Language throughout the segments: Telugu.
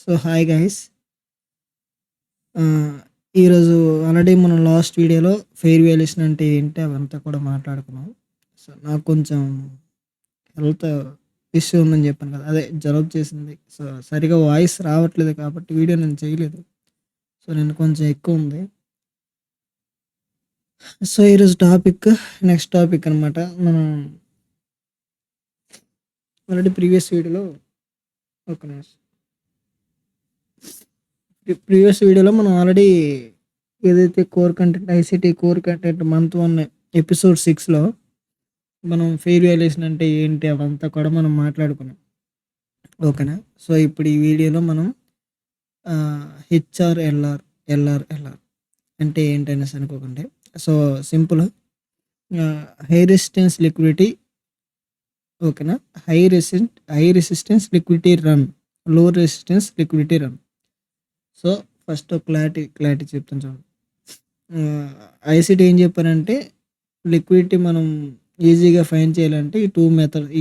So, hi guys. ఆహ్, ఈరోజు ఆల్రెడీ మనం లాస్ట్ వీడియోలో ఫెయిర్ వాల్యుయేషన్ అంటే ఏంటి అవంతా కూడా మాట్లాడుకున్నాం. సో, నాకు కొంచెం హెల్త్ ఇష్యూ ఉందని చెప్పాను కదా! అదే జలుబు చేసింది. సో, సరిగ్గా వాయిస్ రావట్లేదు కాబట్టి వీడియో నేను చేయలేదు. సో, నిన్న కొంచెం ఎక్కువుంది. సో, ఈరోజు నెక్స్ట్ టాపిక్ అనమాట. మనం ఆల్రెడీ ప్రీవియస్ వీడియోలో ఒక్క నిమిషం. ప్రీవియస్ వీడియోలో మనం ఆల్రెడీ ఏదైతే core content ICT core content month 1 episode 6లో మనం ఫెయిర్ వాల్యుయేషన్ అంటే ఏంటి అవంతా కూడా మనం మాట్లాడుకున్నాం. ఓకేనా? సో, ఇప్పుడు ఈ వీడియోలో మనం హెచ్ఆర్, ఎల్ఆర్ అంటే ఏంటనేసి అనుకోకండి. So, simple high resistance liquidity. ఓకేనా? హై రెసిస్టెన్స్ లిక్విడిటీ రన్, లో resistance liquidity run. So, first clarity చెప్తాను చూడండి. ఐసీటీ ఏం చెప్పారంటే లిక్విడిటీ మనం ఈజీగా ఫైండ్ చేయాలంటే ఈ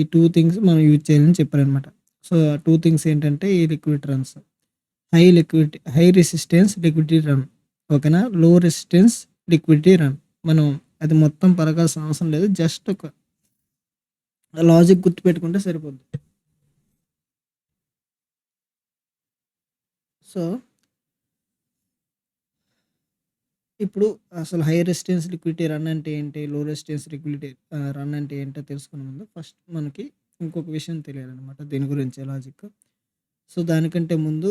2 థింగ్స్ మనం యూజ్ చేయాలని చెప్పారనమాట. సో, ఆ 2 థింగ్స్ ఏంటంటే ఈ liquid runs. High resistance liquidity run. ఓకేనా? లో రెసిస్టెన్స్ లిక్విడిటీ రన్. మనం అది మొత్తం పలకాల్సిన అవసరం లేదు. జస్ట్ ఒక లాజిక్ గుర్తుపెట్టుకుంటే సరిపోద్ది. సో, ఇప్పుడు అసలు హై రెసిస్టెన్స్ లిక్విడిటీ రన్ అంటే ఏంటి? లో రెసిస్టెన్స్ లిక్విడిటీ రన్ అంటే ఏంటో తెలుసుకునే ముందు ఫస్ట్ మనకి ఇంకొక విషయం తెలియాలనమాట దీని గురించి లాజిక్. సో, దానికంటే ముందు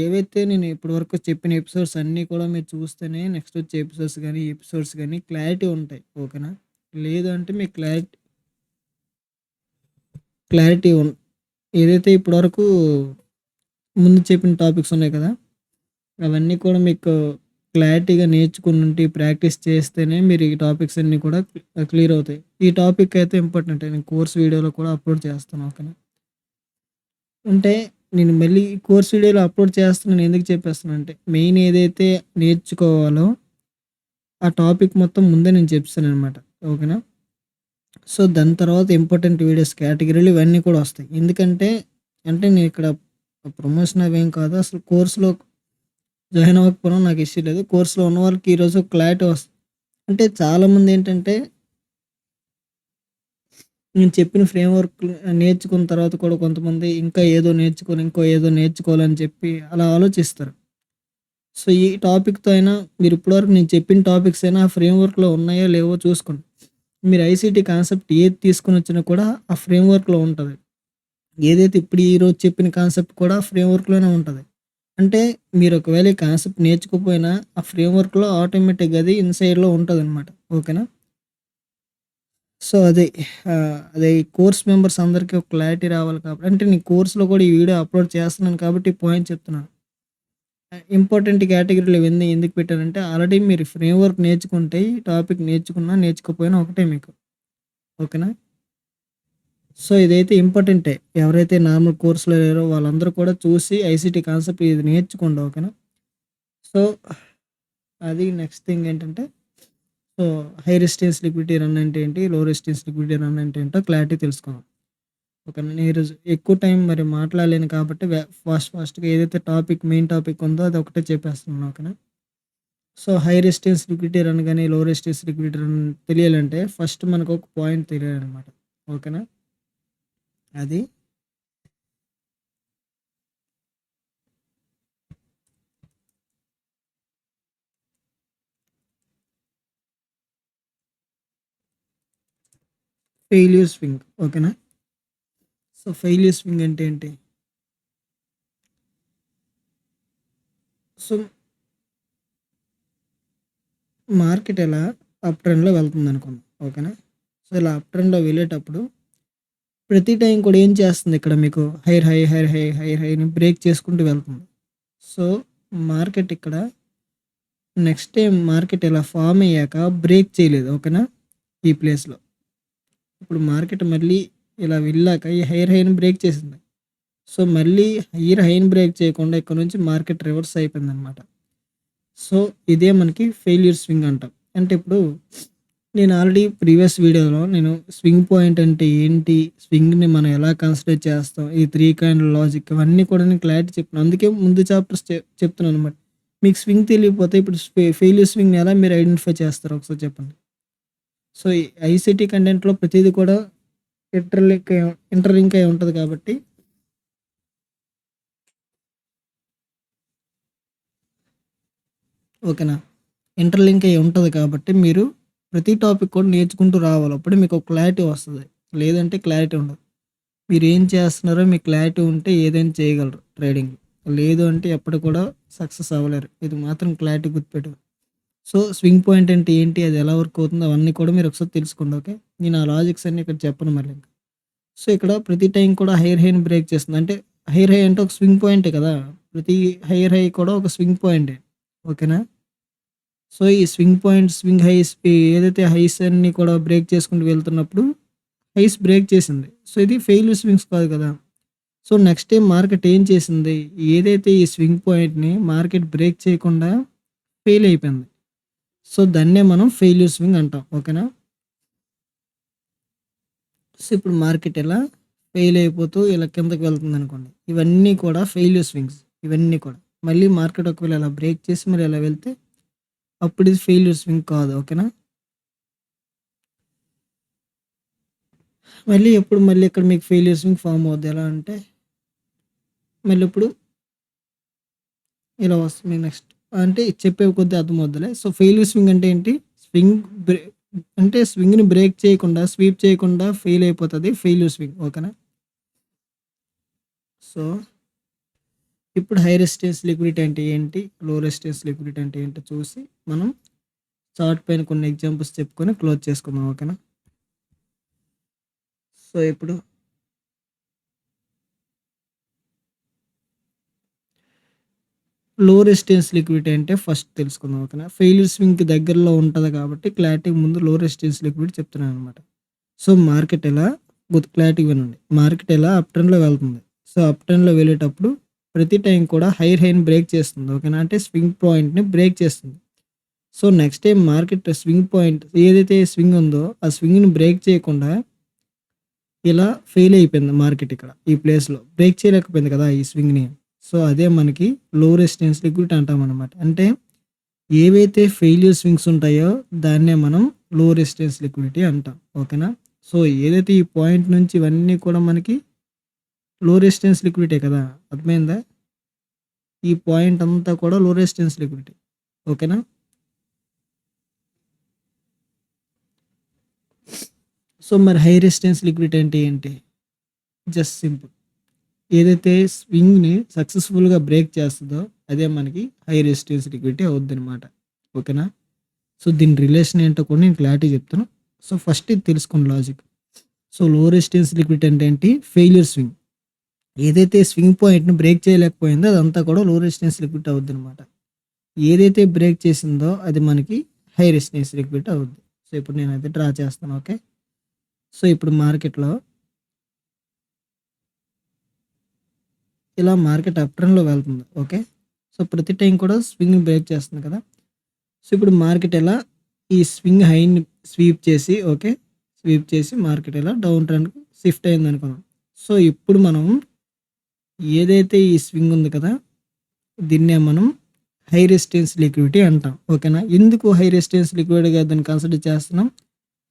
ఏవైతే నేను ఇప్పటివరకు చెప్పిన ఎపిసోడ్స్ అన్నీ కూడా మీరు చూస్తేనే నెక్స్ట్ వచ్చే ఎపిసోడ్స్ గానీ క్లారిటీ ఉంటాయి. ఓకేనా? లేదు అంటే మీకు క్లారిటీ ఏదైతే ఇప్పటివరకు ముందు చెప్పిన టాపిక్స్ ఉన్నాయి కదా! అవన్నీ కూడా మీకు క్లారిటీగా నేర్చుకునుంటే, ప్రాక్టీస్ చేస్తేనే మీరు ఈ టాపిక్స్ అన్నీ కూడా క్లియర్ అవుతాయి. ఈ టాపిక్ అయితే ఇంపార్టెంటే. నేను కోర్స్ వీడియోలో కూడా అప్‌లోడ్ చేస్తాను. ఓకేనా? అంటే నేను మళ్ళీ కోర్స్ వీడియోలో అప్‌లోడ్ చేస్తున్నాను ఎందుకు చెప్పేస్తున్నానంటే, మెయిన్ ఏదైతే నేర్చుకోవాలో ఆ టాపిక్ మొత్తం ముందే నేను చెప్తాననమాట. ఓకేనా? సో, దాని తర్వాత ఇంపార్టెంట్ వీడియోస్ కేటగిరీలు ఇవన్నీ కూడా వస్తాయి. ఎందుకంటే, అంటే నేను ఇక్కడ ప్రమోషన్ అవేం కాదు. అసలు కోర్స్‌లో జాయిన్ అవ్వకపోయినా నాకు ఇష్యూ లేదు. కోర్స్‌లో ఉన్న వాళ్ళకి ఈరోజు క్లారిటీ అంటే చాలామంది ఏంటంటే, నేను చెప్పిన ఫ్రేమ్‌వర్క్ నేర్చుకున్న తర్వాత కూడా కొంతమంది ఇంకో ఏదో నేర్చుకోవాలని చెప్పి అలా ఆలోచిస్తారు. సో, ఈ టాపిక్‌తో అయినా మీరు ఇప్పటివరకు నేను చెప్పిన టాపిక్స్ అయినా ఆ ఫ్రేమ్‌వర్క్‌లో ఉన్నాయో లేవో చూసుకోండి. మీరు ఐసీటీ కాన్సెప్ట్ ఏది తీసుకొనొచ్చినా కూడా ఆ ఫ్రేమ్‌వర్క్‌లో ఉంటది. ఏదైతే ఇప్పుడు ఈరోజు చెప్పిన కాన్సెప్ట్ కూడా ఫ్రేమ్‌వర్క్‌లోనే ఉంటది. అంటే మీరు ఒకవేళ ఈ కాన్సెప్ట్ నేర్చుకోకపోయినా ఆ ఫ్రేమ్‌వర్క్‌లో ఆటోమేటిక్‌గా అది ఇన్‌సైడ్‌లో ఉంటదనమాట. ఓకేనా? సో, అదే ఈ కోర్స్ మెంబర్స్ అందరికీ ఒక క్లారిటీ రావాలి కాబట్టి అంటే నేను కోర్స్‌లో కూడా ఈ వీడియో అప్‌లోడ్ చేస్తున్నాను కాబట్టి ఈ పాయింట్ చెప్తున్నాను. ఇంపార్టెంట్ కేటగిరీలు ఇవన్నీ ఎందుకు పెట్టానంటే ఆల్రెడీ మీరు ఫ్రేమ్‌వర్క్ నేర్చుకుంటే ఈ టాపిక్ నేర్చుకున్నా, నేర్చుకోకపోయినా ఒకటే మీకు. ఓకేనా? సో, ఇదైతే ఇంపార్టెంటే. ఎవరైతే నార్మల్ కోర్స్‌లో లేరో వాళ్ళందరూ కూడా చూసి ఐసీటీ కాన్సెప్ట్ ఇది నేర్చుకోండి. ఓకేనా? సో, అది నెక్స్ట్ థింగ్ ఏంటంటే so, high resistance liquidity run అంటే ఏంటి? లో రెసిస్టెన్స్ లిక్విడిటీ రన్ అంటే ఏంటో క్లారిటీ తెలుసుకుందాం. ఓకేనా? నేను ఈరోజు ఎక్కువ టైం మరి మాట్లాడలేను కాబట్టి ఫాస్ట్‌గా ఏదైతే మెయిన్ టాపిక్ ఉందో అదొకటే చెప్పేస్తున్నాను. ఓకేనా? So, high resistance liquidity run గాని, లో రెసిస్టెన్స్ లిక్విడిటీ రన్ తెలియాలంటే ఫస్ట్ మనకు ఒక పాయింట్ తెలియాలనమాట. ఓకేనా? అది ఫెయిల్యూర్ స్వింగ్. ఓకేనా? సో, ఫెయిల్యూర్ స్వింగ్ అంటే ఏంటి? సో, మార్కెట్ ఎలా అప్ ట్రెండ్‌లో వెళ్తుందనుకుందాం. ఓకేనా? సో, ఇలా అప్ ట్రెండ్‌లో వెళ్ళేటప్పుడు ప్రతి టైం కూడా ఏం చేస్తుంది ఇక్కడ మీకు హైర్ హైని బ్రేక్ చేసుకుంటూ వెళ్తుంది. సో, మార్కెట్ ఇక్కడ నెక్స్ట్ టైమ్ మార్కెట్ ఇలా ఫార్మ్ అయ్యాక బ్రేక్ చేయలేదు. ఓకేనా? ఈ ప్లేస్‌లో. ఇప్పుడు మార్కెట్ మళ్ళీ ఇలా వెళ్ళాక ఈ హైని బ్రేక్ చేసింది. సో, మళ్ళీ హైని బ్రేక్ చేయకుండా ఇక్కడ నుంచి మార్కెట్ రివర్స్ అయిపోయిందనమాట. సో, ఇదే మనకి ఫెయిల్యూర్ స్వింగ్ అంటాం. అంటే ఇప్పుడు నేను ఆల్రెడీ ప్రీవియస్ వీడియోలో నేను స్వింగ్ పాయింట్ అంటే ఏంటి? స్వింగ్‌ని మనం ఎలా కన్సిడర్ చేస్తాం? ఈ 3 కైండ్ లాజిక్ ఇవన్నీ కూడా నేను క్లారిటీ చెప్పాను. అందుకే ముందు చాప్టర్స్ చెప్తున్నాననమాట. మీకు స్వింగ్ తెలియకపోతే ఇప్పుడు ఫెయిల్యూర్ స్వింగ్‌ని ఎలా మీరు ఐడెంటిఫై చేస్తారో ఒకసారి చెప్పండి? సో, ఈ ఐసీటీ కంటెంట్‌లో ప్రతీది కూడా ఇంటర్‌లింక్ అయి ఉంటది కాబట్టి ఓకేనా? ఇంటర్‌లింక్ అయ్యి ఉంటది కాబట్టి మీరు ప్రతి టాపిక్ కూడా నేర్చుకుంటూ రావాలి. అప్పుడే మీకు ఒక క్లారిటీ వస్తది. లేదంటే క్లారిటీ ఉండదు. మీరేం చేస్తున్నారో మీకు క్లారిటీ ఉంటే ఏదైనా చేయగలరు ట్రేడింగ్. లేదు అంటే ఎప్పటికి కూడా సక్సెస్ అవ్వలేరు. ఇది మాత్రం క్లారిటీ గుర్తుపెట్టుకో. సో, స్వింగ్ పాయింట్ అంటే ఏంటి? అది ఎలా వర్క్ అవుతుందో అవన్నీ కూడా మీరు ఒకసారి తెలుసుకోండి. ఓకే. నేను ఆ లాజిక్స్ అన్నీ ఇక్కడ చెప్పను మళ్ళీ ఇంక. సో, ఇక్కడ ప్రతి టైం కూడా హైయర్ హైని బ్రేక్ చేస్తుంది. అంటే హైయర్ హై అంటే ఒక స్వింగ్ పాయింటే కదా! ప్రతి హైయర్ హై కూడా ఒక స్వింగ్ పాయింటే. ఓకేనా? సో, ఈ స్వింగ్ పాయింట్, స్వింగ్ హైస్ ఏదైతే హైస్ అన్నీ కూడా బ్రేక్ చేసుకుంటూ వెళ్తున్నప్పుడు హైస్ బ్రేక్ చేసింది. సో, ఇది ఫెయిల్యూర్ స్వింగ్స్ కాదు కదా! సో, నెక్స్ట్ టైమ్ మార్కెట్ ఏం చేసింది? ఏదైతే ఈ స్వింగ్ పాయింట్‌ని మార్కెట్ బ్రేక్ చేయకుండా ఫెయిల్ అయిపోయింది. సో, దాన్నే మనం ఫెయిల్యూర్ స్వింగ్ అంటాం. ఓకేనా? సో, ఇప్పుడు మార్కెట్ ఇలా ఫెయిల్ అయిపోతూ ఇలా కిందకి వెళ్తుందనుకోండి. ఇవన్నీ కూడా ఫెయిల్యూర్ స్వింగ్స్. ఇవన్నీ కూడా. మళ్ళీ మార్కెట్ ఒకవేళ ఇలా బ్రేక్ చేసి మరి ఇలా వెళ్తే అప్పుడు ఇది ఫెయిల్యూర్ స్వింగ్ కాదు. ఓకేనా? మళ్ళీ ఇక్కడ మీకు ఫెయిల్యూర్ స్వింగ్ ఫార్మ్ అవుద్ది. ఎలా అంటే మళ్ళీ ఇప్పుడు ఇలా వస్తుంది నెక్స్ట్. అంటే చెప్పే కొద్దీ అర్థమవుద్దిలే. సో, ఫెయిల్యూర్ స్వింగ్ అంటే ఏంటి? స్వింగ్ బ్రే అంటే స్వింగ్‌ని బ్రేక్ చేయకుండా, స్వీప్ చేయకుండా ఫెయిల్ అయిపోతది ఫెయిల్యూర్ స్వింగ్. ఓకేనా? సో, ఇప్పుడు హై రెసిస్టెన్స్ లిక్విడిటీ అంటే ఏంటి? లో రెసిస్టెన్స్ లిక్విడిటీ అంటే ఏంటో చూసి మనం చార్ట్ పైన కొన్ని ఎగ్జాంపుల్స్ చెప్పుకొని క్లోజ్ చేసుకుందాం. ఓకేనా? సో, ఇప్పుడు లో రెసిస్టెన్స్ లిక్విడిటీ అంటే ఫస్ట్ తెలుసుకుందాం. ఓకేనా? ఫెయిల్యూర్ స్వింగ్‌కి దగ్గరలో ఉంటది కాబట్టి క్లారిటీగా ముందు లో రెసిస్టెన్స్ లిక్విడిటీ చెప్తున్నాననమాట. సో, మార్కెట్ ఎలా క్లారిటీగా వినండి. మార్కెట్ ఎలా అప్ ట్రెండ్‌లో వెళ్తుంది. సో, అప్ ట్రెండ్‌లో వెళ్ళేటప్పుడు ప్రతి టైం కూడా హైర్ హైని బ్రేక్ చేస్తుంది. ఓకేనా? అంటే స్వింగ్ పాయింట్‌ని బ్రేక్ చేస్తుంది. So, next time market swing point ఏదైతే స్వింగ్ ఉందో ఆ స్వింగ్‌ని బ్రేక్ చేయకుండా ఇలా ఫెయిల్ అయిపోయింది మార్కెట్ ఇక్కడ. ఈ ప్లేస్‌లో బ్రేక్ చేయలేకపోయింది కదా! ఈ స్వింగ్‌ని. సో, అదే మనకి లో రెసిస్టెన్స్ లిక్విడిటీ అంటామనమాట. అంటే ఏవైతే ఫెయిల్యూర్ స్వింగ్స్ ఉంటాయో దాన్నే మనం లో రెసిస్టెన్స్ లిక్విడిటీ అంటాం. ఓకేనా? సో, ఏదైతే ఈ పాయింట్ నుంచి ఇవన్నీ కూడా మనకి లో రెసిస్టెన్స్ లిక్విడిటీ కదా! అర్థమైందా? ఈ పాయింట్ అంతా కూడా లో రెసిస్టెన్స్ లిక్విడిటీ. ఓకేనా? సో, మరి హై రెసిస్టెన్స్ లిక్విడిటీ అంటే ఏంటి? Just simple. ఏదైతే స్వింగ్‌ని సక్సెస్‌ఫుల్‌గా బ్రేక్ చేస్తదో అదే మనకి హై రెసిస్టెన్స్ లిక్విడిటీ అవుద్దనమాట. ఓకేనా? సో, దీని రిలేషన్ ఏంటో కూడా నేను క్లారిటీగా చెప్తాను. సో, ఫస్ట్ ఇది తెలుసుకోండి లాజిక్. సో, లో రెసిస్టెన్స్ లిక్విడిటీ అంటే ఏంటి? Failure swing. ఏదైతే స్వింగ్ పాయింట్‌ని బ్రేక్ చేయలేకపోయిందో అదంతా కూడా లో రెసిస్టెన్స్ లిక్విడిటీ అవుద్దనమాట. ఏదైతే బ్రేక్ చేసిందో అది మనకి హై రెసిస్టెన్స్ లిక్విడిటీ అవుద్ది. సో, ఇప్పుడు నేనది డ్రా చేస్తాను. ఓకే. సో, ఇప్పుడు మార్కెట్‌లో ఇలా మార్కెట్ అప్ ట్రెండ్‌లో వెళ్తుంది. ఓకే. సో, ప్రతి టైం కూడా స్వింగ్‌ని బ్రేక్ చేస్తుంది కదా! సో, ఇప్పుడు మార్కెట్ ఎలా ఈ స్వింగ్ హైని స్వీప్ చేసి ఓకే. స్వీప్ చేసి మార్కెట్ ఇలా డౌన్ ట్రెండ్‌కి షిఫ్ట్ అయిందనుకుందాం. సో, ఇప్పుడు మనం ఏదైతే ఈ స్వింగ్ ఉంది కదా! దీన్నే మనం హై రెసిస్టెన్స్ లిక్విడిటీ అంటాం. ఓకేనా? ఎందుకు హై రెసిస్టెన్స్ లిక్విడిటీగా దాన్ని కన్సిడర్ చేస్తున్నాం?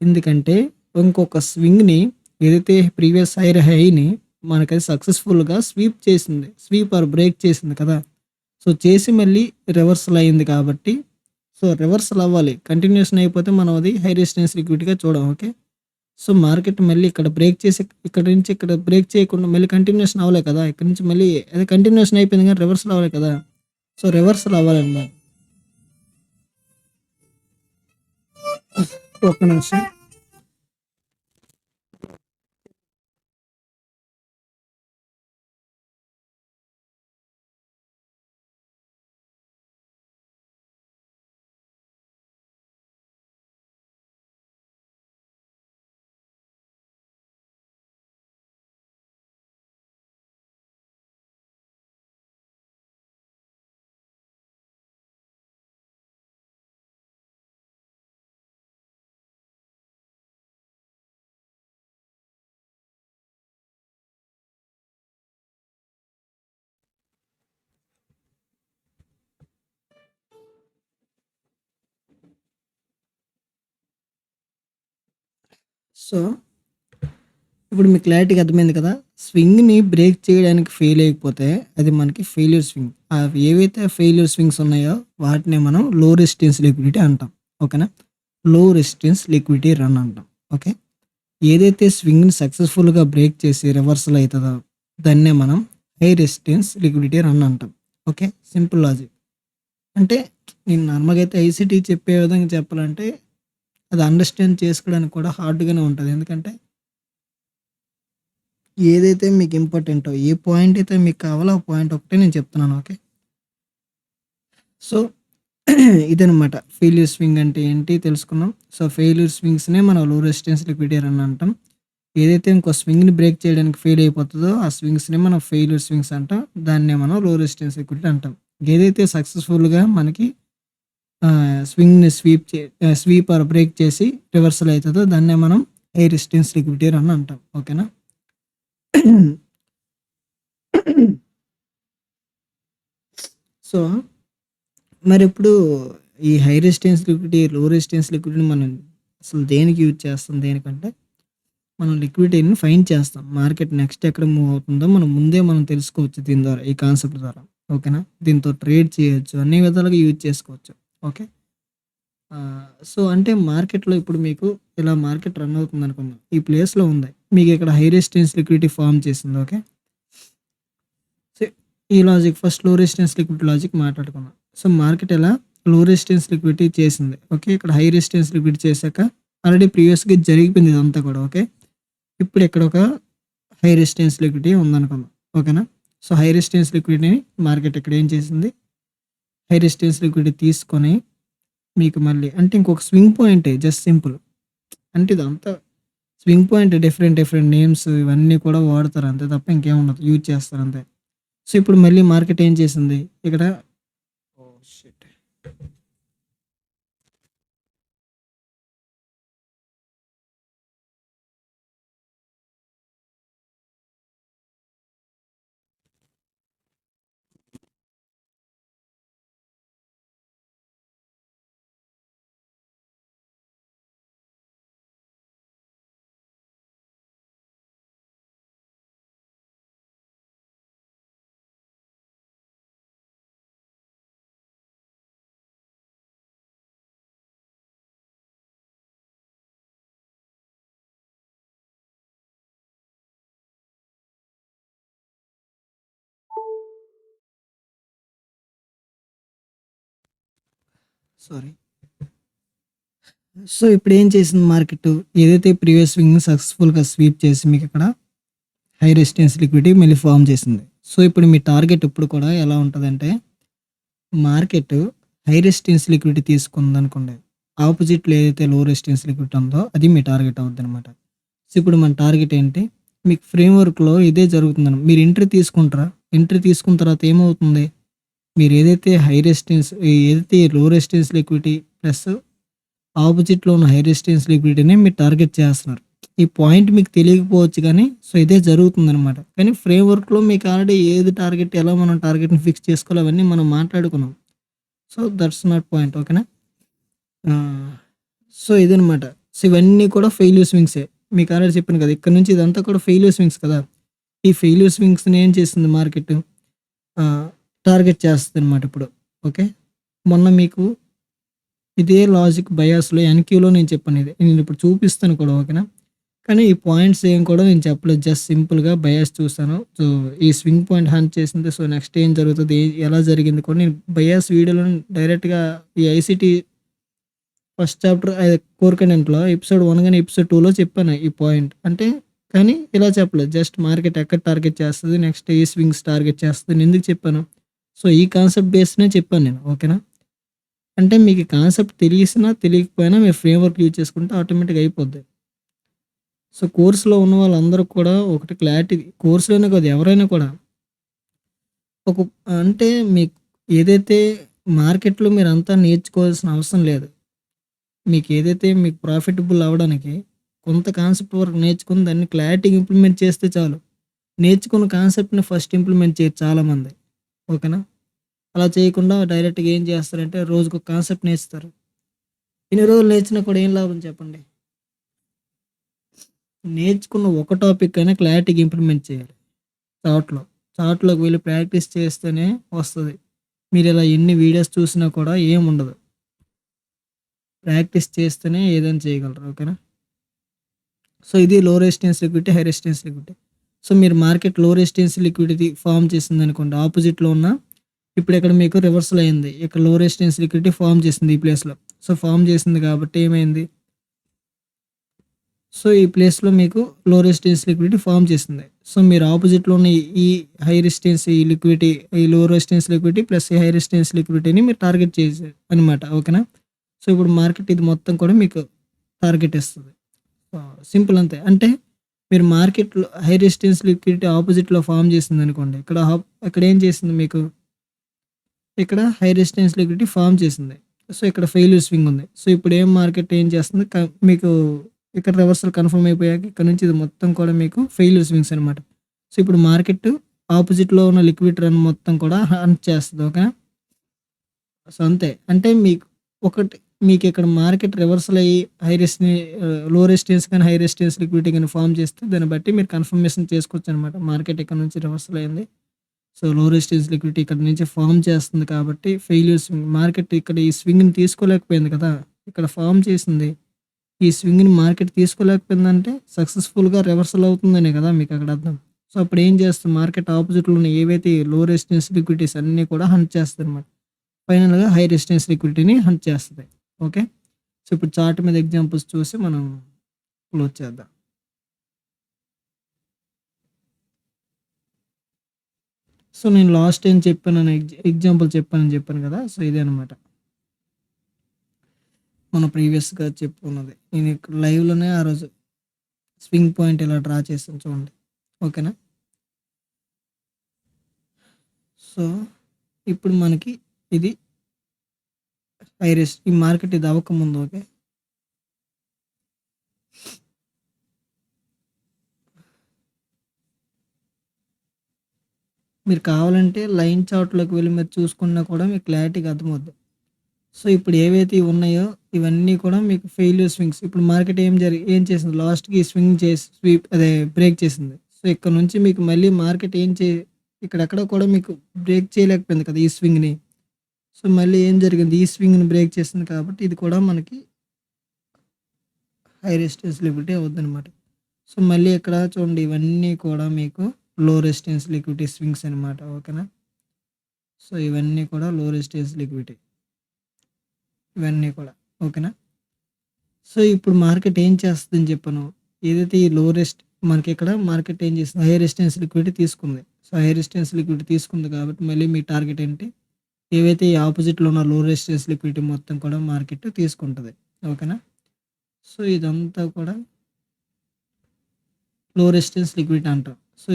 ఎందుకంటే ఇంకొక స్వింగ్‌ని ఏదైతే ప్రీవియస్ హైని మనకది సక్సెస్‌ఫుల్‌గా స్వీప్ చేసింది. స్వీప్ ఆర్ బ్రేక్ చేసింది కదా! సో, చేసి మళ్ళీ రివర్సల్ అయింది కాబట్టి సో, రివర్సల్ అవ్వాలి. కంటిన్యూయేషన్ అయిపోతే మనం అది హై రెసిస్టెన్స్ లిక్విడిటీగా చూడం. ఓకే. సో, మార్కెట్ మళ్ళీ ఇక్కడ బ్రేక్ చేసి ఇక్కడి నుంచి ఇక్కడ బ్రేక్ చేయకుండా మళ్ళీ కంటిన్యూయేషన్ అవ్వలే కదా! ఇక్కడి నుంచి మళ్ళీ అది కంటిన్యూయేషన్ అయిపోయింది గానీ రివర్సల్ అవ్వలే కదా! సో, రివర్సల్ అవ్వాలన్నమాట. ఒక్క నిమిషం. సో, ఇప్పుడు మీకు క్లారిటీగా అర్థమైంది కదా! స్వింగ్‌ని బ్రేక్ చేయడానికి ఫెయిల్ అయ్యకపోతే అది మనకి ఫెయిల్యూర్ స్వింగ్. అవి ఏవైతే ఫెయిల్యూర్ స్వింగ్స్ ఉన్నాయో వాటినే మనం లో రెసిస్టెన్స్ లిక్విడిటీ అంటాం. ఓకేనా? లో రెసిస్టెన్స్ లిక్విడిటీ రన్ అంటాం. ఓకే. ఏదైతే స్వింగ్‌ని సక్సెస్‌ఫుల్‌గా బ్రేక్ చేసి రివర్సల్ అయితదో దాన్నే మనం హై రెసిస్టెన్స్ లిక్విడిటీ రన్ అంటాం. ఓకే. Simple logic. అంటే నేను నార్మల్‌గా అయితే ఐసీటీ చెప్పే విధంగా చెప్పాలంటే అది అండర్‌స్టాండ్ చేసుకోవడానికి కూడా హార్డ్‌గానే ఉంటది. ఎందుకంటే ఏదైతే మీకు ఇంపార్టెంటో, ఏ పాయింట్ అయితే మీకు కావాలో ఆ పాయింట్ ఒకటే నేను చెప్తున్నాను. ఓకే. సో, ఇదనమాట ఫెయిల్యూర్ స్వింగ్ అంటే ఏంటి తెలుసుకున్నాం. సో, ఫెయిల్యూర్ స్వింగ్స్‌నే మనం లో రెసిస్టెన్స్ లిక్విడిటీ రన్ అంటాం. ఏదైతే ఇంకో స్వింగ్‌ని బ్రేక్ చేయడానికి ఫెయిల్ అయిపోతదో ఆ స్వింగ్స్‌ని మనం ఫెయిల్యూర్ స్వింగ్స్ అంటాం. దాన్నే మనం లో రెసిస్టెన్స్ లిక్విడిటీ అంటాం. ఏదైతే సక్సెస్‌ఫుల్‌గా మనకి స్వింగ్‌ని స్వీప్ ఆర్ బ్రేక్ చేసి రివర్సల్ అయితదో దాన్నే మనం హై రెసిస్టెన్స్ లిక్విడిటీ రన్ అంటాం. ఓకేనా? సో, మరిప్పుడు ఈ హై రెసిస్టెన్స్ లిక్విడిటీ, లో రెసిస్టెన్స్ లిక్విడిటీని మనం అసలు దేనికి యూజ్ చేస్తాం? దేనికంటే మనం లిక్విడిటీని ఫైండ్ చేస్తాం. మార్కెట్ నెక్స్ట్ ఎక్కడ మూవ్ అవుతుందో మనం ముందే తెలుసుకోవచ్చు దీని ద్వారా. ఈ కాన్సెప్ట్ ద్వారా. ఓకేనా? దీంతో ట్రేడ్ చేయొచ్చు. అన్ని విధాలుగా యూజ్ చేసుకోవచ్చు. ఓకే. సో, అంటే మార్కెట్‌లో ఇప్పుడు మీకు ఇలా మార్కెట్ రన్ అవుతుందనుకుందాం. ఈ ప్లేస్‌లో ఉంది. మీకు ఇక్కడ హై రెసిస్టెన్స్ లిక్విడిటీ ఫార్మ్ చేసింది. ఓకే. సో, ఈ లాజిక్ ఫస్ట్ లో రెసిస్టెన్స్ లిక్విడిటీ లాజిక్ మాట్లాడుకుందాం. సో, మార్కెట్ ఎలా లో రెసిస్టెన్స్ లిక్విడిటీ చేసింది. ఓకే. ఇక్కడ హై రెసిస్టెన్స్ లిక్విడిటీ చేశాక ఆల్రెడీ ప్రీవియస్‌గా జరిగిపోయింది ఇదంతా కూడా. ఓకే. ఇప్పుడు ఇక్కడ ఒక హై రెసిస్టెన్స్ లిక్విడిటీ ఉందనుకుందాం. ఓకేనా? సో, హై రెసిస్టెన్స్ లిక్విడిటీని మార్కెట్ ఇక్కడ ఏం చేసింది? హై రెసిస్టెన్స్ లిక్విడిటీ తీసుకొని మీకు మళ్ళీ అంటే ఇంకొక స్వింగ్ పాయింటే జస్ట్ సింపుల్. అంటే ఇదంతా swing point different different names ఇవన్నీ కూడా వాడతారు అంతే తప్ప ఇంకేముండదు. యూజ్ చేస్తారు అంతే. సో, ఇప్పుడు మళ్ళీ మార్కెట్ ఏం చేసింది? ఇక్కడ ఓహ్! షిట్. సారీ. సో, ఇప్పుడు ఏం చేసింది మార్కెట్? ఏదైతే ప్రీవియస్ స్వింగ్‌ని సక్సెస్‌ఫుల్‌గా స్వీప్ చేసి మీకిక్కడ హై రెసిస్టెన్స్ లిక్విడిటీ మళ్ళీ ఫార్మ్ చేసింది. సో, ఇప్పుడు మీ టార్గెట్ ఎప్పుడు కూడా ఎలా ఉంటదంటే మార్కెట్ హై రెసిస్టెన్స్ లిక్విడిటీ తీసుకుందనుకోండి. ఆపోజిట్‌లో ఏదైతే లో రెసిస్టెన్స్ లిక్విడిటీ ఉందో అది మీ టార్గెట్ అవుద్దనమాట. సో, ఇప్పుడు మన టార్గెట్ ఏంటి? మీకు ఫ్రేమ్‌వర్క్‌లో ఇదే జరుగుతుందన మీరు ఎంట్రీ తీసుకుంటారా? ఎంట్రీ తీసుకున్న తర్వాత ఏమవుతుంది? మీరు ఏదైతే హై రెసిస్టెన్స్ ఏదైతే లో రెసిస్టెన్స్ లిక్విడిటీ ప్లస్ ఆపోజిట్‌లో ఉన్న హై రెసిస్టెన్స్ లిక్విడిటీని మీరు టార్గెట్ చేస్తున్నారు. ఈ పాయింట్ మీకు తెలియకపోవచ్చు గానీ, సో, ఇదే జరుగుతుందనమాట. కానీ ఫ్రేమ్‌వర్క్‌లో మీకు ఆల్రెడీ ఏది టార్గెట్ ఎలా మనం టార్గెట్‌ని ఫిక్స్ చేసుకోవాలో అవన్నీ మనం మాట్లాడుకున్నాం. So, that's not point. ఓకేనా? ఆ! సో, ఇదనమాట. సో, ఇవన్నీ కూడా ఫెయిల్యూర్ స్వింగ్సే. మీకు ఆల్రెడీ చెప్పాను కదా! ఇక్కడ నుంచి ఇదంతా కూడా ఫెయిల్యూర్ స్వింగ్స్ కదా! ఈ ఫెయిల్యూర్ స్వింగ్స్‌ని ఏం చేసింది మార్కెట్? ఆహ్, టార్గెట్ చేస్తదనమాట ఇప్పుడు. ఓకే. మొన్న మీకు ఇదే లాజిక్ బయాస్‌లో ఎన్‌క్యూలో నేను చెప్పాను ఇది. నేనిప్పుడు చూపిస్తాను కూడా. ఓకేనా? కానీ ఈ పాయింట్స్ ఏం కూడా నేను చెప్పలేదు. జస్ట్ సింపుల్‌గా బయాస్ చూసాను. సో, ఈ స్వింగ్ పాయింట్ హంట్ చేసింది. సో, నెక్స్ట్ ఏం జరుగుతది? ఎలా జరిగింది కూడా నేను బయాస్ వీడియోలో డైరెక్ట్‌గా ఈ ఐసీటీ ఫస్ట్ చాప్టర్ కోర్ కంటెంట్‌లో ఎపిసోడ్ 1 గాని, ఎపిసోడ్ 2లో చెప్పాను ఈ పాయింట్. అంటే కానీ ఇలా చెప్పలేదు. జస్ట్ మార్కెట్ ఎక్కడ టార్గెట్ చేస్తది, నెక్స్ట్ ఏ స్వింగ్స్ టార్గెట్ చేస్తది అని ఎందుకు చెప్పాను? సో, ఈ కాన్సెప్ట్ బేస్‌నే చెప్పాను నేను. ఓకేనా? అంటే మీకు ఈ కాన్సెప్ట్ తెలిసినా, తెలియకపోయినా మీరు ఫ్రేమ్‌వర్క్ యూజ్ చేసుకుంటే ఆటోమేటిక్‌గా అయిపోద్ది. సో, కోర్స్‌లో ఉన్న వాళ్ళందరూ కూడా ఒకటి క్లారిటీ కోర్స్‌లోనే కాదు ఎవరైనా కూడా ఒక అంటే మీకు ఏదైతే మార్కెట్‌లో మీరంతా నేర్చుకోవాల్సిన అవసరం లేదు. మీకేదైతే మీకు ప్రాఫిటబుల్ అవ్వడానికి కొంత కాన్సెప్ట్ వరకు నేర్చుకొని దాన్ని క్లారిటీగా ఇంప్లిమెంట్ చేస్తే చాలు. నేర్చుకున్న కాన్సెప్ట్‌ని ఫస్ట్ ఇంప్లిమెంట్ చేయరు చాలామంది. ఓకేనా? అలా చేయకుండా డైరెక్ట్‌గా ఏం చేస్తారంటే రోజుకొక కాన్సెప్ట్ నేర్చుతారు. ఇన్ని రోజులు నేర్చినా కూడా ఏం లాభం చెప్పండి? నేర్చుకున్న ఒక టాపిక్ అయినా క్లారిటీగా ఇంప్లిమెంట్ చేయాలి చార్ట్‌లో. చార్ట్‌లోకి వెళ్లి ప్రాక్టీస్ చేస్తేనే వస్తది. మీరిలా ఎన్ని వీడియోస్ చూసినా కూడా ఏముండదు. ప్రాక్టీస్ చేస్తేనే ఏదైనా చేయగలరు. ఓకేనా? సో, ఇది లో resistance liquidity, high resistance liquidity. So, మీరు మార్కెట్ లో రెసిస్టెన్స్ లిక్విడిటీ ఫార్మ్ చేసిందనుకోండి ఆపోజిట్‌లో ఉన్న ఇప్పుడిక్కడ మీకు రివర్సల్ అయింది. ఇక్కడ లో రెసిస్టెన్స్ లిక్విడిటీ ఫార్మ్ చేసింది ఈ ప్లేస్‌లో. సో, ఫార్మ్ చేసింది కాబట్టి ఏమైంది? సో, ఈ ప్లేస్‌లో మీకు లో రెసిస్టెన్స్ లిక్విడిటీ ఫార్మ్ చేసింది. సో, మీరు ఆపోజిట్‌లో ఉన్న ఈ హై రెసిస్టెన్స్ ఈ లిక్విడిటీ, ఈ లో రెసిస్టెన్స్ లిక్విడిటీ ప్లస్ ఈ హై రెసిస్టెన్స్ లిక్విడిటీని మీరు టార్గెట్ చేసారు అనమాట. ఓకేనా? సో, ఇప్పుడు మార్కెట్ ఇది మొత్తం కూడా మీకు టార్గెట్ ఇస్తది. సింపుల్ అంతే. అంటే మీరు మార్కెట్‌లో హై రెసిస్టెన్స్ లిక్విడిటీ అపోజిట్‌లో ఫార్మ్ చేసిందనుకోండి. ఇక్కడ ఏం చేసింది మీకు? ఇక్కడ హై రెసిస్టెన్స్ లిక్విడిటీ ఫార్మ్ చేసింది. సో, ఇక్కడ ఫెయిల్యూర్ స్వింగ్ ఉంది. సో, ఇప్పుడు మార్కెట్ ఏం చేస్తుంది? మీకు ఇక్కడ రివర్సల్ కన్ఫర్మ్ అయిపోయాక ఇక్కడ నుంచి ఇది మొత్తం కూడా మీకు ఫెయిల్యూర్ స్వింగ్స్ అనమాట. సో, ఇప్పుడు మార్కెట్ అపోజిట్‌లో ఉన్న లిక్విడిటీ రన్ మొత్తం కూడా హంట్ చేస్తది. ఓకేనా? సో, అంతే. అంటే ఒకటి మీకిక్కడ మార్కెట్ రివర్సల్ అయ్యి లో రెసిస్టెన్స్ గాని, హై రెసిస్టెన్స్ లిక్విడిటీ గాని ఫార్మ్ చేస్తే దాన్ని బట్టి మీరు కన్ఫర్మేషన్ చేసుకోవచ్చనమాట. మార్కెట్ ఇక్కడ నుంచి రివర్సల్ అయింది. సో, లో రెసిస్టెన్స్ లిక్విడిటీ ఇక్కడ నుంచి ఫార్మ్ చేస్తుంది కాబట్టి ఫెయిల్యూర్ స్వింగ్ మార్కెట్ ఇక్కడ ఈ స్వింగ్‌ని తీసుకోలేకపోయింది కదా! ఇక్కడ ఫార్మ్ చేసింది. ఈ స్వింగ్‌ని మార్కెట్ తీసుకోలేకపోయిందంటే సక్సెస్‌ఫుల్‌గా రివర్సల్ అవుతుందనే కదా మీకక్కడ అర్థం. సో, అప్పుడు ఏం చేస్తుంది మార్కెట్ అపోజిట్‌లో ఉన్న ఏవైతే లో రెసిస్టెన్స్ లిక్విడిటీస్ అన్నీ కూడా హంట్ చేస్తదనమాట. ఫైనల్‌గా హై రెసిస్టెన్స్ లిక్విడిటీని హంట్ చేస్తది. ఓకే. సో, ఇప్పుడు చార్ట్ మీద ఎగ్జాంపుల్స్ చూసి మనం క్లోజ్ చేద్దాం. సో, నేను లాస్ట్ టైమ్ చెప్పానని ఎగ్జాంపుల్ చెప్పానని చెప్పాను కదా! సో, ఇదే అనమాట. మనం ప్రీవియస్‌గా చెప్పుకున్నది. నేను ఇక్కడ లైవ్‌లోనే ఆ రోజు స్వింగ్ పాయింట్ ఇలా డ్రా చేశాను చూడండి. ఓకేనా? సో, ఇప్పుడు మనకి ఇది ఈ మార్కెట్ ఇది అవ్వకముందు ఓకే. మీరు కావాలంటే లైన్ చార్ట్‌లోకి వెళ్లి మీరు చూసుకున్నా కూడా మీకు క్లారిటీగా అర్థమవుద్ది. సో, ఇప్పుడు ఏవైతే ఉన్నాయో ఇవన్నీ కూడా మీకు ఫెయిల్యూర్ స్వింగ్స్. ఇప్పుడు మార్కెట్ ఏం చేసింది లాస్ట్‌కి స్వింగ్ చేసి బ్రేక్ చేసింది. సో, ఇక్కడ నుంచి మీకు మళ్ళీ మార్కెట్ ఇక్కడెక్కడ కూడా మీకు బ్రేక్ చేయలేకపోయింది కదా! ఈ స్వింగ్‌ని. సో, మళ్ళీ ఏం జరిగింది? ఈ స్వింగ్‌ని బ్రేక్ చేసింది కాబట్టి ఇది కూడా మనకి హై రెసిస్టెన్స్ లిక్విడిటీ అవుద్దనమాట. సో, మళ్ళీ ఇక్కడ చూడండి ఇవన్నీ కూడా మీకు లో రెసిస్టెన్స్ లిక్విడిటీ స్వింగ్స్ అనమాట. ఓకేనా? సో, ఇవన్నీ కూడా లో రెసిస్టెన్స్ లిక్విడిటీ. ఇవన్నీ కూడా. ఓకేనా? సో, ఇప్పుడు మార్కెట్ ఏం చేస్తదని చెప్పాను. ఏదైతే ఈ మనకిక్కడ మార్కెట్ ఏం చేసింది? హై రెసిస్టెన్స్ లిక్విడిటీ తీసుకుంది. సో, హై రెసిస్టెన్స్ లిక్విడిటీ తీసుకుంది కాబట్టి మళ్ళీ మీ టార్గెట్ ఏంటి? ఏవైతే ఈ అపోజిట్‌లో ఉన్న లో రెసిస్టెన్స్ లిక్విడిటీ మొత్తం కూడా మార్కెట్ తీసుకుంటది. ఓకేనా? సో, ఇదంతా కూడా లో రెసిస్టెన్స్ లిక్విడిటీ అంటాం. సో,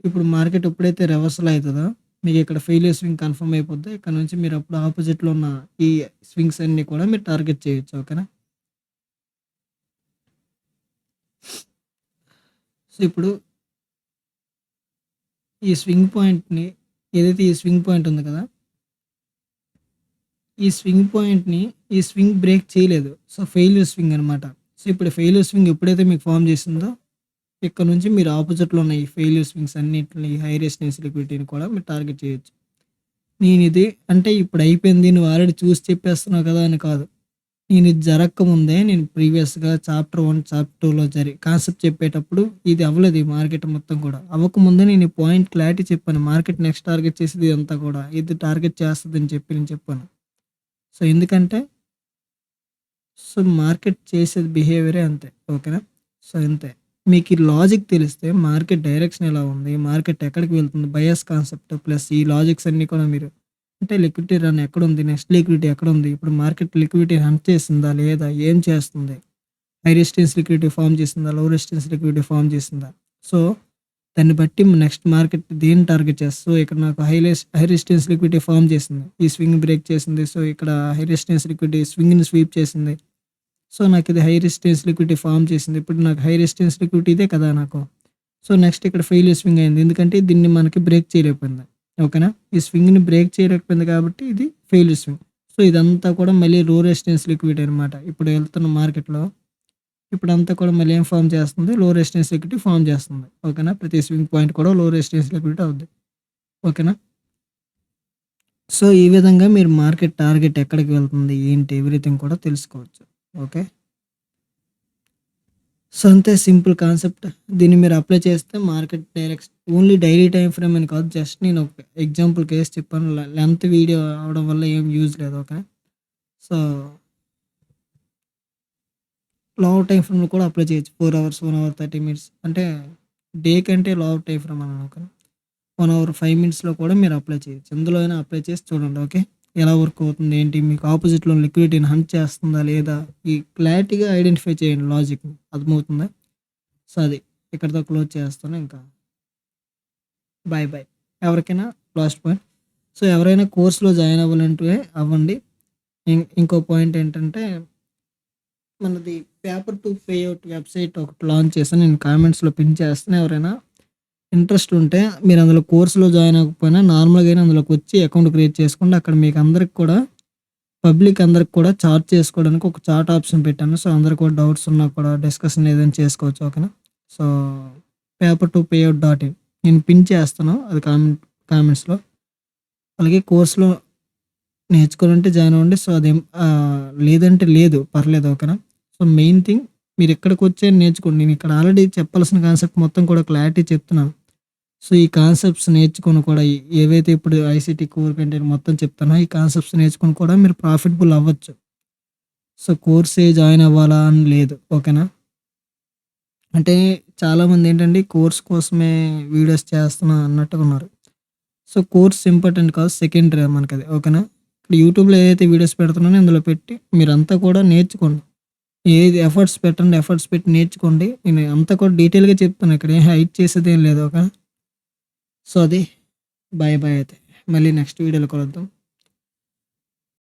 ఇప్పుడు మార్కెట్ ఎప్పుడైతే రివర్సల్ అయితదో మీకు ఇక్కడ ఫెయిల్యూర్ స్వింగ్ కన్ఫర్మ్ అయిపోద్ది. ఇక్కడ నుంచి మీరు అప్పుడు అపోజిట్‌లో ఉన్న ఈ స్వింగ్స్ అన్నీ కూడా మీరు టార్గెట్ చేయొచ్చు. ఓకేనా? సో, ఇప్పుడు ఈ స్వింగ్ పాయింట్‌ని ఏదైతే ఈ స్వింగ్ పాయింట్ ఉంది కదా! ఈ స్వింగ్ పాయింట్‌ని ఈ స్వింగ్ బ్రేక్ చేయలేదు. సో, ఫెయిల్యూర్ స్వింగ్ అనమాట. సో, ఇప్పుడు ఫెయిల్యూర్ స్వింగ్ ఎప్పుడైతే మీకు ఫార్మ్ చేసిందో ఇక్కడ నుంచి మీరు అపోజిట్‌లో ఉన్న ఈ ఫెయిల్యూర్ స్వింగ్స్ అన్నిటిని హై రెసిస్టెన్స్ లిక్విడిటీని కూడా మీరు టార్గెట్ చేయొచ్చు. నేనిది అంటే ఇప్పుడు అయిపోయింది నువ్వు ఆల్రెడీ చూసి చెప్పేస్తున్నావు కదా! అని కాదు. నేనిది జరక్కముందే నేను ప్రీవియస్‌గా చాప్టర్ 1, చాప్టర్ 2లో కాన్సెప్ట్ చెప్పేటప్పుడు ఇది అవ్వలేదు ఈ మార్కెట్ మొత్తం కూడా. అవ్వకముందే నేను ఈ పాయింట్ క్లారిటీ చెప్పాను. మార్కెట్ నెక్స్ట్ టార్గెట్ చేసేది ఇదంతా కూడా. ఇది టార్గెట్ చేస్తదని చెప్పి నేను చెప్పాను. సో, ఎందుకంటే మార్కెట్ చేసేది బిహేవియరే అంతే. ఓకేనా? సో, అంతే. మీకు ఈ లాజిక్ తెలిస్తే మార్కెట్ డైరెక్షన్ ఎలా ఉంది? మార్కెట్ ఎక్కడికి వెళ్తుంది? బయాస్ కాన్సెప్ట్ ప్లస్ ఈ లాజిక్స్ అన్నీ కూడా మీరు అంటే లిక్విడిటీ రన్ ఎక్కడుంది? నెక్స్ట్ లిక్విడిటీ ఎక్కడుంది? ఇప్పుడు మార్కెట్ లిక్విడిటీ హంట్ చేసిందా? లేదా? ఏం చేస్తుంది? హై రెసిస్టెన్స్ లిక్విడిటీ ఫార్మ్ చేసిందా? లో రెసిస్టెన్స్ లిక్విడిటీ ఫార్మ్ చేసిందా? సో, దాన్ని బట్టి నెక్స్ట్ మార్కెట్ దేన్ని టార్గెట్ చేస్తది? సో, ఇక్కడ నాకు హై రెసిస్టెన్స్ లిక్విడిటీ ఫార్మ్ చేసింది. ఈ స్వింగ్ బ్రేక్ చేసింది. సో, ఇక్కడ హై రెసిస్టెన్స్ లిక్విడిటీ స్వింగ్‌ని స్వీప్ చేసింది. సో, నాకిది హై రెసిస్టెన్స్ లిక్విడిటీ ఫార్మ్ చేసింది. ఇప్పుడు నాకు హై రెసిస్టెన్స్ లిక్విడిటీ ఇదే కదా నాకు. సో, నెక్స్ట్ ఇక్కడ ఫెయిల్యూర్ స్వింగ్ అయింది. ఎందుకంటే దీన్ని మనకి బ్రేక్ చేయలేకపోయింది. ఓకేనా? ఈ స్వింగ్‌ని బ్రేక్ చేయలేకపోయింది కాబట్టి ఇది ఫెయిల్యూర్ స్వింగ్. సో, ఇదంతా కూడా మళ్ళీ లో రెసిస్టెన్స్ లిక్విడిటీ అనమాట. ఇప్పుడు వెళ్తున్న మార్కెట్‌లో ఇప్పుడంతా కూడా మళ్ళీ ఏం ఫార్మ్ చేస్తుంది? లో రెసిస్టెన్స్ లిక్విడిటీ ఫార్మ్ చేస్తుంది. ఓకేనా? ప్రతి స్వింగ్ పాయింట్ కూడా లో రెసిస్టెన్స్ లిక్విడిటీ అవుద్ది. ఓకేనా? సో, ఈ విధంగా మీరు మార్కెట్ టార్గెట్ ఎక్కడికి వెళ్తుంది? ఏంటి? ఎవ్రీథింగ్ కూడా తెలుసుకోవచ్చు. ఓకే. సో, అంతే సింపుల్ కాన్సెప్ట్. దీన్ని మీరు అప్లై చేస్తే market only daily time frame అని కాదు. జస్ట్ నేను ఒక ఎగ్జాంపుల్ కేస్ చెప్పాను. లెంత్ వీడియో అవ్వడం వల్ల ఏం యూజ్ లేదు. ఓకే. సో, లాంగ్ టైమ్ ఫ్రేమ్‌లో కూడా అప్లై చేయొచ్చు. 4 అవర్స్, 1 అవర్ 30 మినిట్స్ అంటే డే కంటే లాంగ్ టైమ్ ఫ్రేమ్ అన్నాను. ఓకేనా? 1 అవర్ 5 మినిట్స్‌లో కూడా మీరు అప్లై చేయొచ్చు. ఎందులో అయినా అప్లై చేసి చూడండి. ఓకే. ఎలా వర్క్ అవుతుంది? ఏంటి? మీకు ఆపోజిట్‌లో లిక్విడిటీని హంట్ చేస్తుందా? లేదా? ఈ క్లారిటీగా ఐడెంటిఫై చేయండి లాజిక్‌ని. అర్థమవుతుందా? సో, అది ఇక్కడితో క్లోజ్ చేస్తాను ఇంకా. Bye bye. ఎవరికైనా లాస్ట్ పాయింట్. సో, ఎవరైనా కోర్స్‌లో జాయిన్ అవ్వాలంటే అవ్వండి. ఇంకో పాయింట్ ఏంటంటే మనది paper to pay out website ఒకటి లాంచ్ చేశాను. నేను కామెంట్స్‌లో పిన్ చేస్తాను. ఎవరైనా ఇంట్రెస్ట్ ఉంటే మీరు అందులో కోర్స్‌లో జాయిన్ అవ్వకపోయినా నార్మల్‌గానే అందులోకొచ్చి అకౌంట్ క్రియేట్ చేసుకోండి. అక్కడ మీకు అందరికి కూడా పబ్లిక్ అందరికి కూడా చాట్ చేసుకోవడానికి ఒక చాట్ ఆప్షన్ పెట్టాను. సో, అందరికి కూడా డౌట్స్ ఉన్నా కూడా డిస్కషన్ ఏదైనా చేసుకోవచ్చు. ఓకేనా? So, paper to pay out dot in నేను పిన్ చేస్తాను. అది కామెంట్స్‌లో. అలాగే కోర్స్‌లో నేర్చుకోవాలంటే జాయిన్ అవ్వండి. సో, అదేం లేదంటే లేదు. పర్లేదు. ఓకేనా? సో, మెయిన్ థింగ్ మీరిక్కడికొచ్చే నేర్చుకోండి. నేనిక్కడ ఆల్రెడీ చెప్పాల్సిన కాన్సెప్ట్ మొత్తం కూడా క్లారిటీ చెప్తున్నాను. సో, ఈ కాన్సెప్ట్స్ నేర్చుకొని కూడా ఏవైతే ఇప్పుడు ఐసీటీ కోర్ కంటెంట్ మొత్తం చెప్తానో ఈ కాన్సెప్ట్స్ నేర్చుకొని కూడా మీరు ప్రాఫిటబుల్ అవ్వచ్చు. సో, కోర్సే జాయిన్ అవ్వాలా అని లేదు. ఓకేనా? అంటే చాలామందేంటంటే కోర్స్ కోసమే వీడియోస్ చేస్తున్నా అన్నట్టుగా ఉన్నారు. సో, కోర్స్ ఇంపార్టెంట్ కాదు. సెకండరీ మనకది. ఓకేనా? ఇప్పుడు యూట్యూబ్‌లో ఏదైతే వీడియోస్ పెడుతున్నానో అందులో పెట్టి మీరంతా కూడా నేర్చుకోండి. ఏది ఎఫర్ట్స్ పెట్టండి. ఎఫర్ట్స్ పెట్టి నేర్చుకోండి. నేను అంతా కూడా డీటెయిల్‌గా చెప్తాను. ఇక్కడ ఏం హైడ్ చేసేదేం లేదు. ఓకేనా? సో, అది బాయ్ బాయ్ అయితే. మళ్ళీ నెక్స్ట్ వీడియోలో కలుద్దాం.